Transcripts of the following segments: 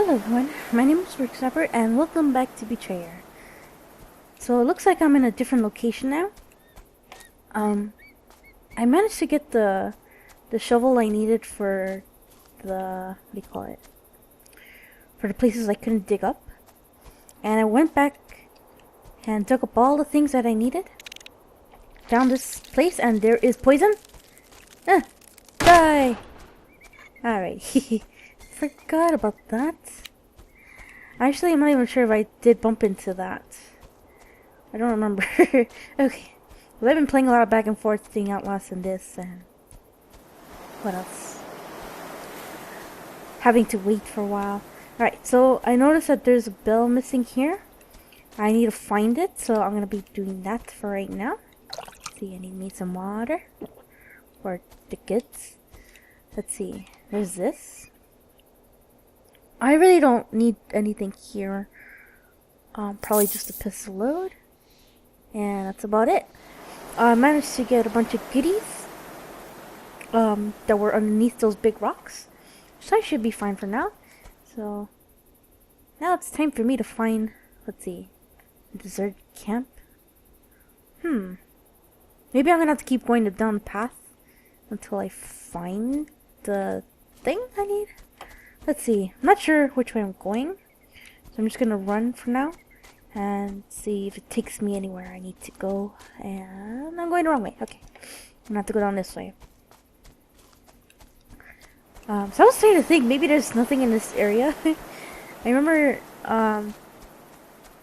Hello everyone, my name is forksnapper and welcome back to Betrayer. So it looks like I'm in a different location now. I managed to get the shovel I needed for the, what do you call it? For the places I couldn't dig up. And I went back and dug up all the things that I needed. Down this place and there is poison. Die! Alright, forgot about that. Actually, I'm not even sure if I did bump into that. I don't remember. Okay. Well, I've been playing a lot of back and forth thing Outlast and this and what else? Having to wait for a while. Alright, so I noticed that there's a bell missing here. I need to find it, so I'm gonna be doing that for right now. Let's see, I need some water for the kids. Let's see, there's this. I really don't need anything here. Probably just a pistol load. And that's about it. I managed to get a bunch of goodies that were underneath those big rocks. So I should be fine for now. So now it's time for me to find, let's see, a deserted camp. Maybe I'm gonna have to keep going down the path until I find the thing I need. Let's see. I'm not sure which way I'm going. So I'm just gonna run for now and see if it takes me anywhere I need to go. And I'm going the wrong way. Okay. I'm gonna have to go down this way. So I was trying to think, maybe there's nothing in this area. I remember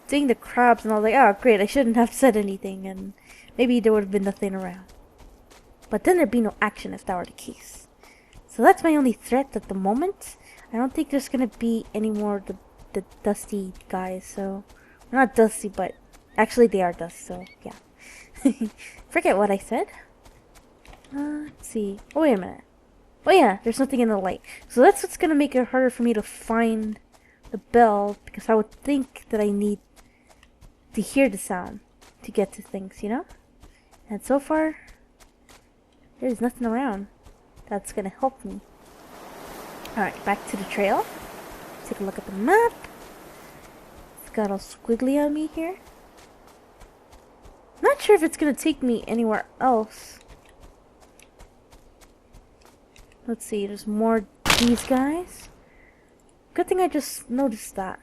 seeing the crabs and I was like, oh great, I shouldn't have said anything and maybe there would have been nothing around. But then there'd be no action if that were the case. So that's my only threat at the moment. I don't think there's gonna be any more of the dusty guys, so well, not dusty, but actually they are dust, so yeah. Forget what I said. Let's see. Oh wait a minute. Oh yeah, there's nothing in the light. So that's what's gonna make it harder for me to find the bell, because I would think that I need to hear the sound to get to things, you know? And so far, there's nothing around that's gonna help me. Alright, back to the trail. Take a look at the map. It's got all squiggly on me here. Not sure if it's gonna take me anywhere else. Let's see, there's more these guys. Good thing I just noticed that.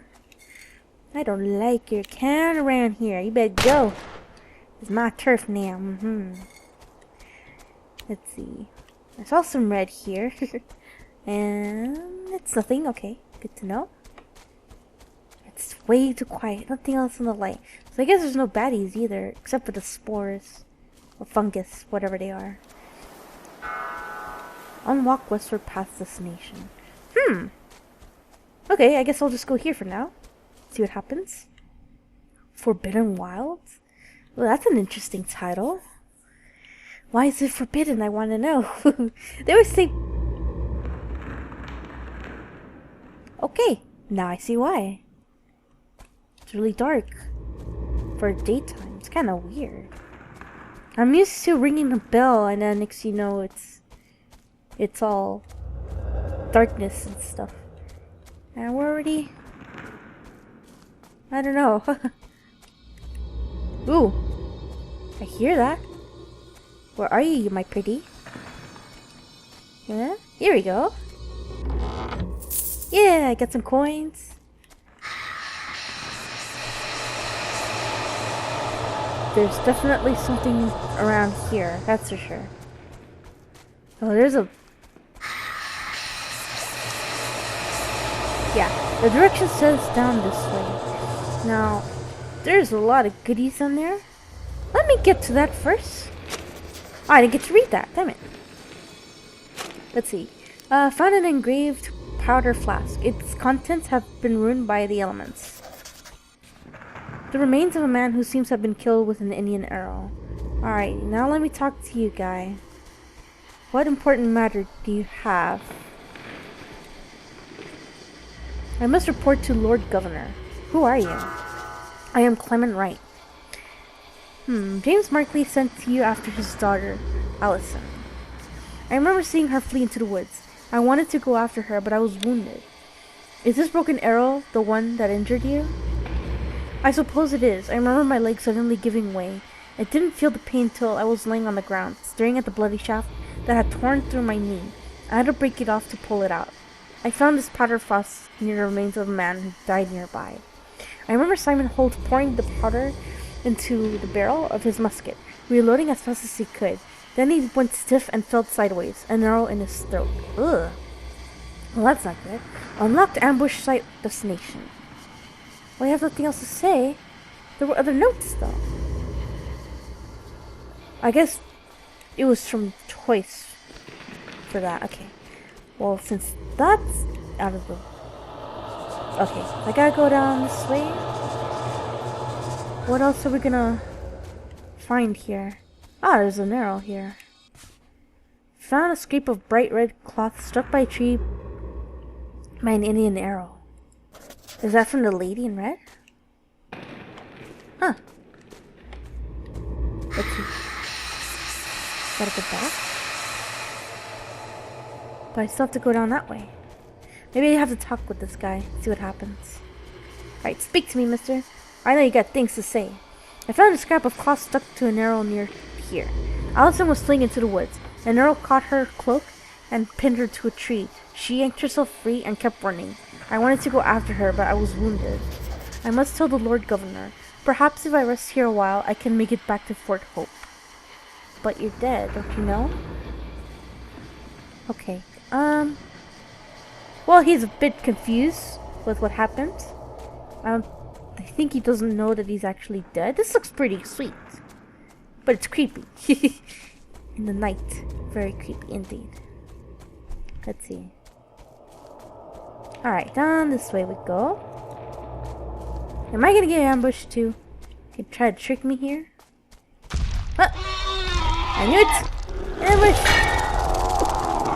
I don't like your can around here. You better go. It's my turf now. Let's see. I saw some red here. And it's nothing. Okay, good to know. It's way too quiet. Nothing else in the light. So I guess there's no baddies either, except for the spores. Or fungus, whatever they are. Unwalk westward past destination. Okay, I guess I'll just go here for now. See what happens. Forbidden Wilds? Well, that's an interesting title. Why is it forbidden? I want to know. They always say... Okay, now I see why. It's really dark. For daytime, it's kind of weird. I'm used to ringing the bell and then next you know it's all darkness and stuff. And we're already... I don't know. Ooh. I hear that. Where are you, my pretty? Yeah? Here we go. Yeah, I got some coins. There's definitely something around here, that's for sure. Oh, there's a... Yeah, the direction says down this way. Now, there's a lot of goodies on there. Let me get to that first. Oh, I didn't get to read that, damn it. Let's see. Found an engraved powder flask. Its contents have been ruined by the elements. The remains of a man who seems to have been killed with an Indian arrow. Alright, now let me talk to you, guy. What important matter do you have? I must report to Lord Governor. Who are you? I am Clement Wright. James Markley sent to you after his daughter, Allison. I remember seeing her flee into the woods. I wanted to go after her, but I was wounded. Is this broken arrow the one that injured you? I suppose it is. I remember my leg suddenly giving way. I didn't feel the pain till I was laying on the ground, staring at the bloody shaft that had torn through my knee. I had to break it off to pull it out. I found this powder flask near the remains of a man who died nearby. I remember Simon Holt pouring the powder into the barrel of his musket, reloading as fast as he could. Then he went stiff and fell sideways, an arrow in his throat. Ugh. Well, that's not good. Unlocked ambush site destination. Well, I have nothing else to say. There were other notes, though. I guess it was from choice for that. Okay. Well, since that's out of the... Okay, I gotta go down this way. What else are we gonna find here? Ah, there's an arrow here. Found a scrape of bright red cloth struck by a tree by an Indian arrow. Is that from the lady in red? Huh. Let's see. Gotta go back. But I still have to go down that way. Maybe I have to talk with this guy, see what happens. Alright, speak to me, mister. I know you got things to say. I found a scrap of cloth stuck to an arrow near here. Allison was fleeing into the woods. An arrow caught her cloak and pinned her to a tree. She yanked herself free and kept running. I wanted to go after her, but I was wounded. I must tell the Lord Governor. Perhaps if I rest here a while, I can make it back to Fort Hope. But you're dead, don't you know? Okay. Well, he's a bit confused with what happened. I think he doesn't know that he's actually dead. This looks pretty sweet. But it's creepy. In the night. Very creepy indeed. Let's see. Alright, down this way we go. Am I gonna get ambushed too? You try to trick me here? I knew it! Ambush!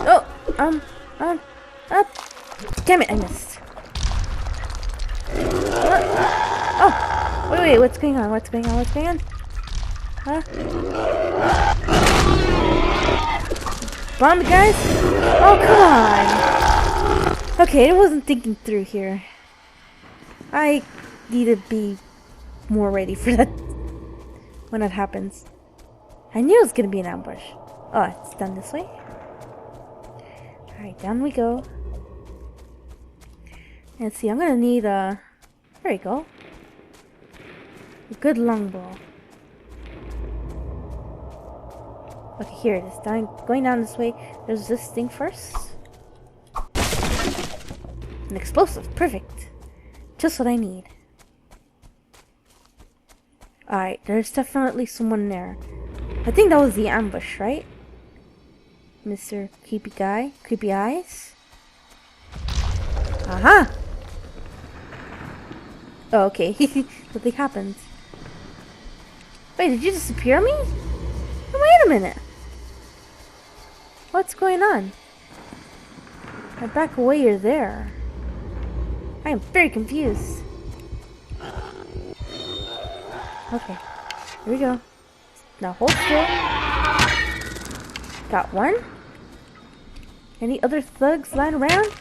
Oh, up! Damn it, I missed. Oh! Wait, what's going on? What's going on? Huh? Bomb guys? Oh, come on! Okay, I wasn't thinking through here. I need to be more ready for that when that happens. I knew it was gonna be an ambush. Oh, it's done this way. Alright, down we go. Let's see, I'm gonna need a... There we go. A good longbow. Okay, here it is. Going down this way. There's this thing first. An explosive. Perfect. Just what I need. Alright, there's definitely someone there. I think that was the ambush, right? Mr. Creepy Guy. Creepy Eyes. Aha! Oh, okay. Nothing happened. Wait, did you disappear me? Oh, wait a minute. What's going on? I back away, you're there. I am very confused. Okay. Here we go. Now hold still. Got one. Any other thugs lying around?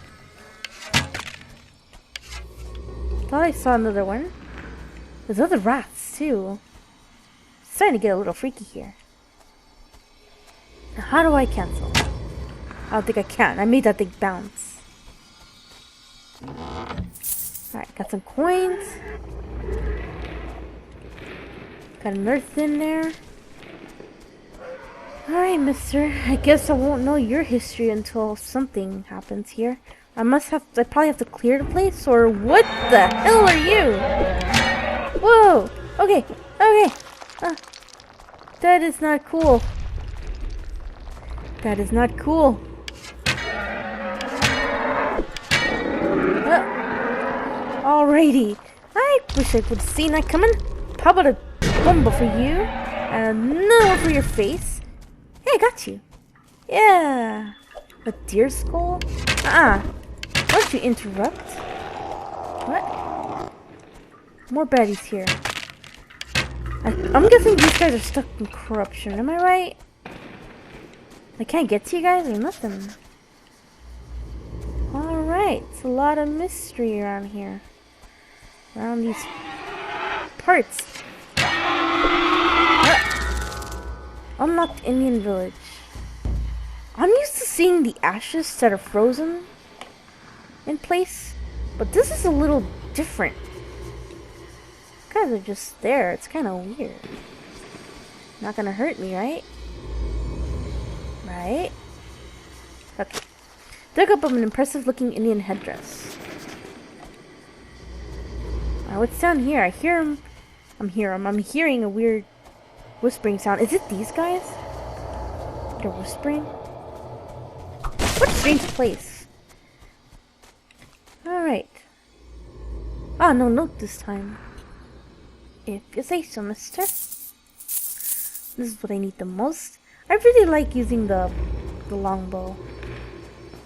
Thought I saw another one. There's other rats too. It's starting to get a little freaky here. Now how do I cancel? I don't think I can. I made that thing bounce. Alright, got some coins. Got an earth in there. Alright, mister. I guess I won't know your history until something happens here. I probably have to clear the place, or what the hell are you? Whoa! Okay. That is not cool. That is not cool. Alrighty. I wish I would have seen that coming. How about a bomba for you? And another one for your face. Hey, I got you. Yeah. A deer skull? Why don't you interrupt? What? More baddies here. I'm guessing these guys are stuck in corruption. Am I right? I can't get to you guys or nothing. Alright. Alright, it's a lot of mystery around here. Around these parts. Unlocked Indian village. I'm used to seeing the ashes that are frozen in place, but this is a little different. Guys are just there. It's kind of weird. Not gonna hurt me, right? Right? Okay. Dug up an impressive looking Indian headdress. What's down here? I hear him. I'm hearing a weird whispering sound. Is it these guys? They're whispering? What a strange place. Alright. Ah, no note this time. If you say so, mister. This is what I need the most. I really like using the longbow.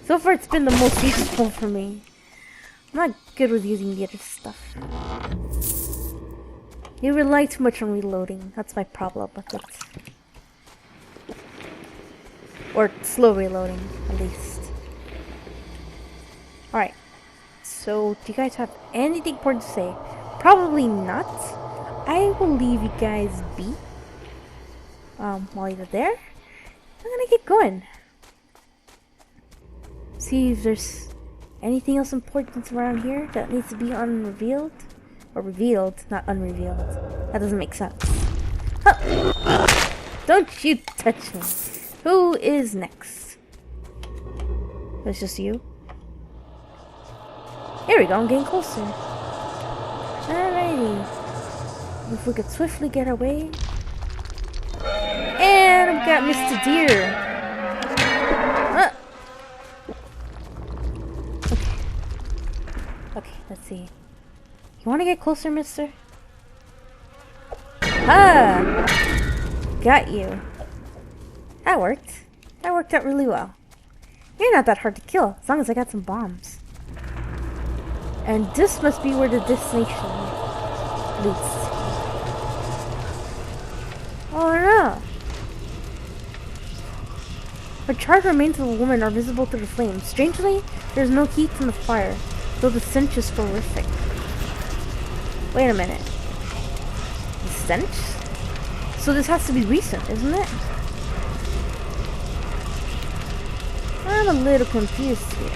So far it's been the most useful for me. I'm not good with using the other stuff. You rely too much on reloading. That's my problem with it. Or slow reloading, at least. Alright. So, do you guys have anything important to say? Probably not. I will leave you guys be. While you're there, I'm gonna get going. See if there's anything else important around here that needs to be unrevealed. Or revealed, not unrevealed. That doesn't make sense. Huh. Don't you touch me. Who is next? It's just you. Here we go, I'm getting closer. Alrighty. If we could swiftly get away. And we got Mr. Deer. Okay, let's see. You want to get closer, mister? Ah! Got you. That worked. That worked out really well. You're not that hard to kill, as long as I got some bombs. And this must be where the destination leads. Oh no! The charred remains of a woman are visible through the flames. Strangely, there is no heat from the fire, though the stench is horrific. Wait a minute. The stench? So this has to be recent, isn't it? I'm a little confused here.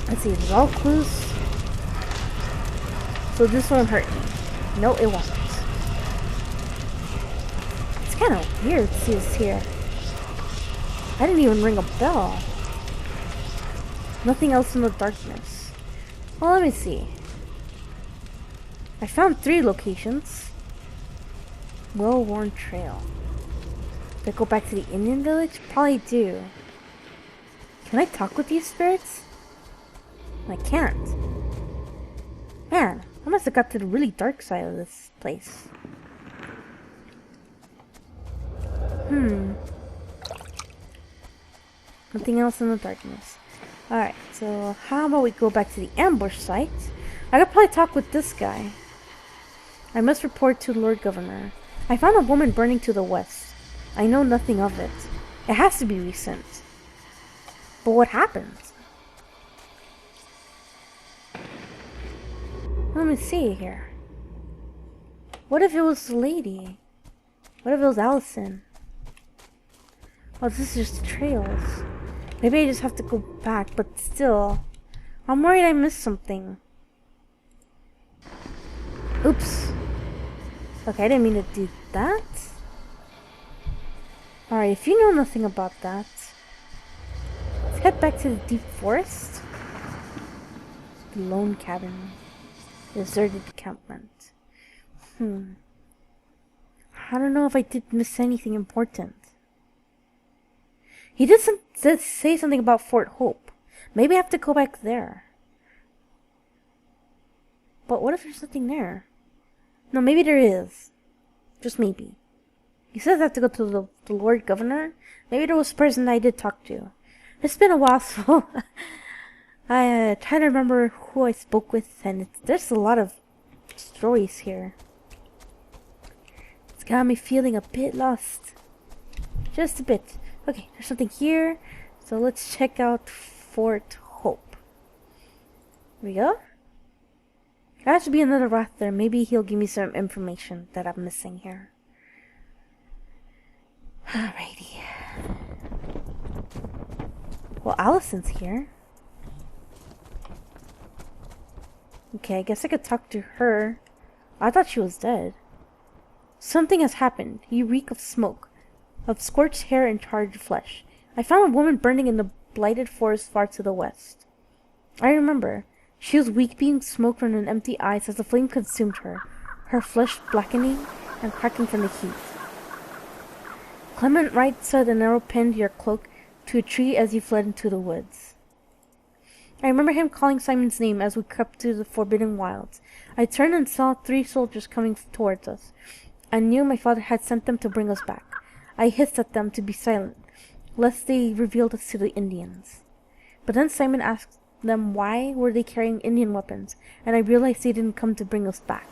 Let's see, there's all clues. So this won't hurt me. No, it won't. It's kind of weird to see this here. I didn't even ring a bell. Nothing else in the darkness. Well, let me see. I found 3 locations. Well-worn trail. Did I go back to the Indian village? Probably do. Can I talk with these spirits? I can't. Man, I must have got to the really dark side of this place. Nothing else in the darkness. Alright, so how about we go back to the ambush site? I could probably talk with this guy. I must report to the Lord Governor. I found a woman burning to the west. I know nothing of it. It has to be recent. But what happened? Let me see here. What if it was the lady? What if it was Allison? Oh, this is just the trails. Maybe I just have to go back, but still. I'm worried I missed something. Oops. Okay, I didn't mean to do that. Alright, if you know nothing about that, let's head back to the deep forest. The lone cabin. Deserted encampment. I don't know if I did miss anything important. He did say something about Fort Hope. Maybe I have to go back there. But what if there's nothing there? No, maybe there is. Just maybe. He says I have to go to the Lord Governor. Maybe there was a person I did talk to. It's been a while, so I try to remember who I spoke with, and there's a lot of stories here. It's got me feeling a bit lost. Just a bit. Okay, there's something here. So let's check out Fort Hope. Here we go. There has to be another rat there. Maybe he'll give me some information that I'm missing here. Alrighty. Well, Allison's here. Okay, I guess I could talk to her. I thought she was dead. Something has happened. You reek of smoke, of scorched hair and charred flesh. I found a woman burning in the blighted forest far to the west. I remember. She was weak, being smoked from an empty eyes as the flame consumed her flesh blackening and cracking from the heat. Clement Wright said an arrow pinned your cloak to a tree as you fled into the woods. I remember him calling Simon's name as we crept through the forbidden wilds. I turned and saw 3 soldiers coming towards us. I knew my father had sent them to bring us back. I hissed at them to be silent, lest they revealed us to the Indians. But then Simon asked them why were they carrying Indian weapons, and I realized they didn't come to bring us back.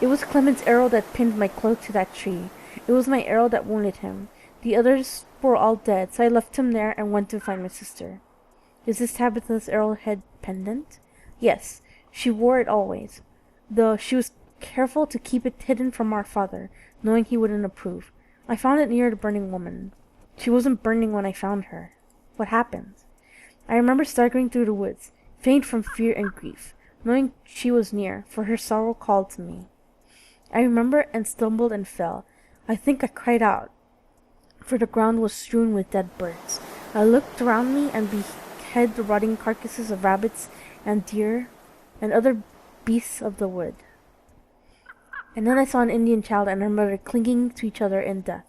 It was Clement's arrow that pinned my cloak to that tree. It was my arrow that wounded him. The others were all dead, so I left him there and went to find my sister. Is this Tabitha's arrowhead pendant? Yes, she wore it always, though she was careful to keep it hidden from our father, knowing he wouldn't approve. I found it near the burning woman. She wasn't burning when I found her. What happened? I remember staggering through the woods, faint from fear and grief, knowing she was near, for her sorrow called to me. I remember and stumbled and fell. I think I cried out, for the ground was strewn with dead birds. I looked around me and beheld the rotting carcasses of rabbits and deer and other beasts of the wood. And then I saw an Indian child and her mother clinging to each other in death.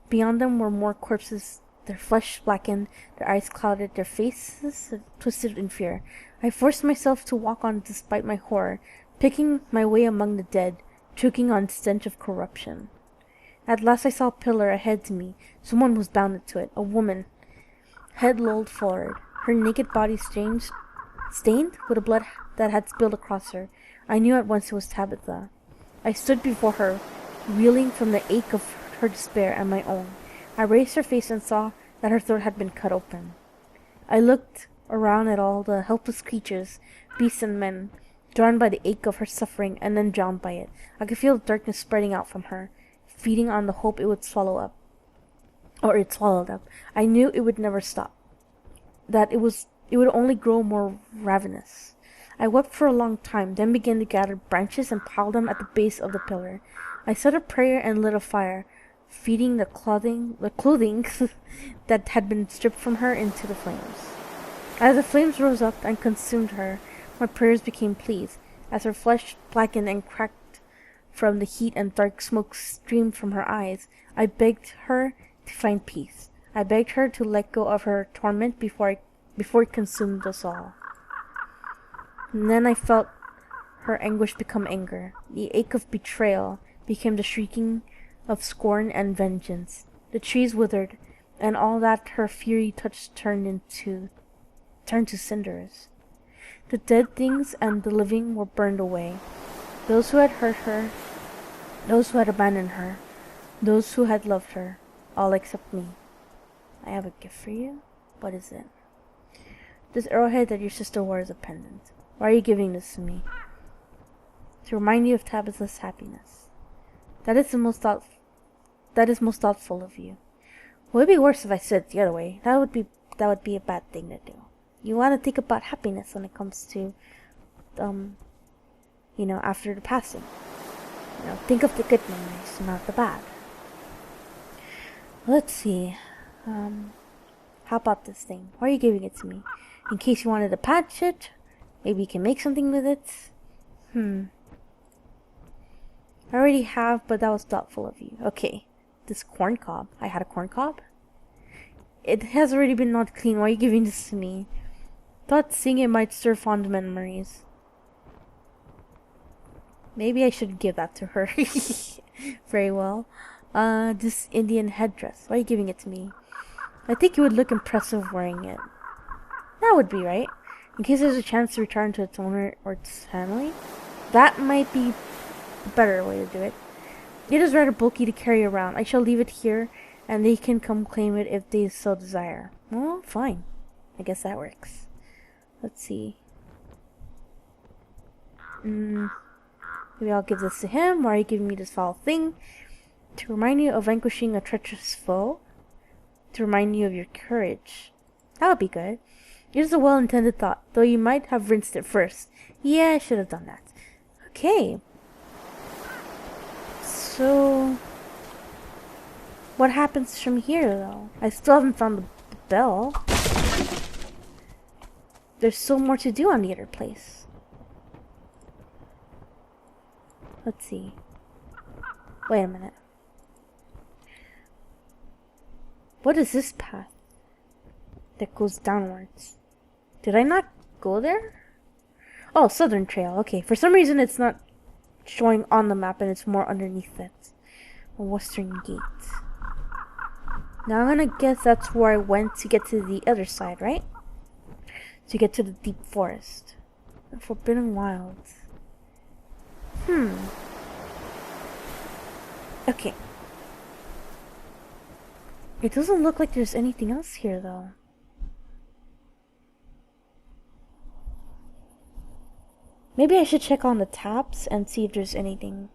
Beyond them were more corpses, their flesh blackened, their eyes clouded, their faces twisted in fear. I forced myself to walk on despite my horror, picking my way among the dead, choking on stench of corruption. At last I saw a pillar ahead to me. Someone was bound to it, a woman, head lolled forward, her naked body stained with the blood that had spilled across her. I knew at once it was Tabitha. I stood before her, reeling from the ache of her despair and my own. I raised her face and saw that her throat had been cut open. I looked around at all the helpless creatures, beasts and men, drawn by the ache of her suffering and then drowned by it. I could feel the darkness spreading out from her, feeding on the hope it would swallow up. Or it swallowed up. I knew it would never stop. That it would only grow more ravenous. I wept for a long time, then began to gather branches and pile them at the base of the pillar. I said a prayer and lit a fire, feeding the clothing that had been stripped from her into the flames. As the flames rose up and consumed her, my prayers became pleas. As her flesh blackened and cracked from the heat and dark smoke streamed from her eyes, I begged her to find peace. I begged her to let go of her torment before it consumed us all. And then I felt her anguish become anger. The ache of betrayal became the shrieking of scorn and vengeance. The trees withered, and all that her fury touched turned to cinders. The dead things and the living were burned away. Those who had hurt her, those who had abandoned her, those who had loved her, all except me. I have a gift for you. What is it? This arrowhead that your sister wore is a pendant. Why are you giving this to me? To remind you of Tabitha's happiness. That is most thoughtful of you. Well, it'd be worse if I said it the other way. That would be a bad thing to do. You want to think about happiness when it comes to, after the passing. Think of the good memories, not the bad. Let's see. How about this thing? Why are you giving it to me? In case you wanted to patch it? Maybe you can make something with it? I already have, but that was thoughtful of you. Okay. This corn cob. I had a corn cob? It has already been not clean. Why are you giving this to me? Thought seeing it might stir fond memories. Maybe I should give that to her. Very well. This Indian headdress. Why are you giving it to me? I think it would look impressive wearing it. That would be right. In case there's a chance to return to its owner or its family. That might be a better way to do it. It is rather bulky to carry around. I shall leave it here, and they can come claim it if they so desire. Well, fine. I guess that works. Let's see. Maybe I'll give this to him. Why are you giving me this foul thing? To remind you of vanquishing a treacherous foe. To remind you of your courage. That would be good. It is a well-intended thought, though you might have rinsed it first. Yeah, I should have done that. Okay. So, what happens from here, though? I still haven't found the bell. There's still more to do on the other place. Let's see. Wait a minute. What is this path that goes downwards? Did I not go there? Oh, Southern Trail. Okay, for some reason it's not showing on the map and it's more underneath it. A Western Gate. Now I'm gonna guess that's where I went to get to the other side, right? To get to the deep forest. The Forbidden Wilds. Okay. It doesn't look like there's anything else here, though. Maybe I should check on the taps and see if there's anything.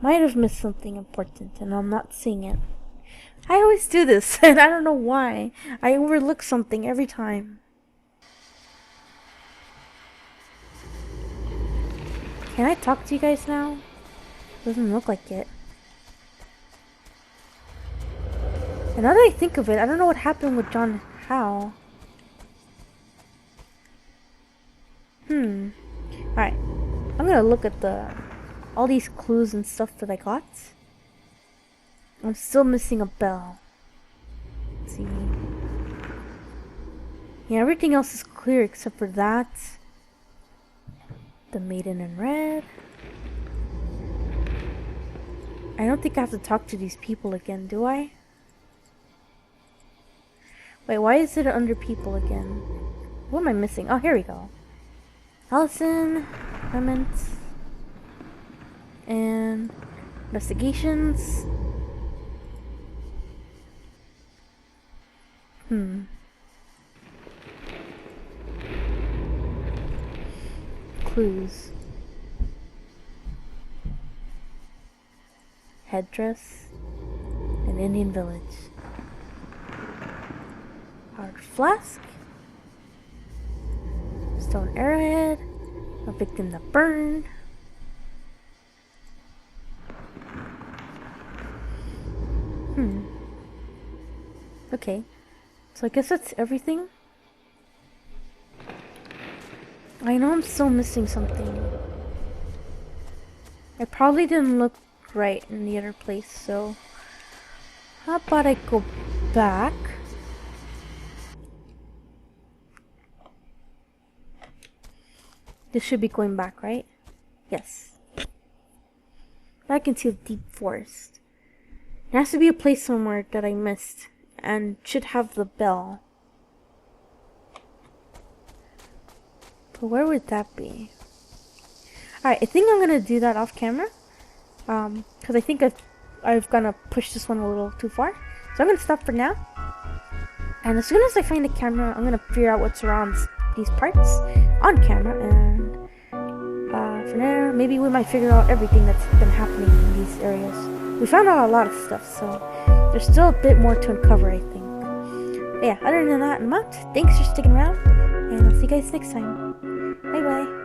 Might have missed something important and I'm not seeing it. I always do this and I don't know why. I overlook something every time. Can I talk to you guys now? Doesn't look like it. And now that I think of it, I don't know what happened with John Howe. Alright. I'm gonna look at all these clues and stuff that I got. I'm still missing a bell. Let's see. Yeah, everything else is clear except for that. The Maiden in Red. I don't think I have to talk to these people again, do I? Wait, why is it under people again? What am I missing? Oh, here we go. Allison, Clement, and investigations. Clues. Headdress. An Indian village. Powdered flask. Stone arrowhead. A victim that burned. Okay. So I guess that's everything. I know I'm still missing something. I probably didn't look right in the other place, so how about I go back? This should be going back, right? Yes. Back into the deep forest. There has to be a place somewhere that I missed and should have the bell. But where would that be? Alright, I think I'm gonna do that off camera. Because I think I've gonna push this one a little too far. So I'm gonna stop for now. And as soon as I find the camera, I'm gonna figure out what surrounds these parts on camera. And for now, maybe we might figure out everything that's been happening in these areas. We found out a lot of stuff, so there's still a bit more to uncover, I think. But yeah, other than that, I'm out. Thanks for sticking around, and I'll see you guys next time. Bye bye.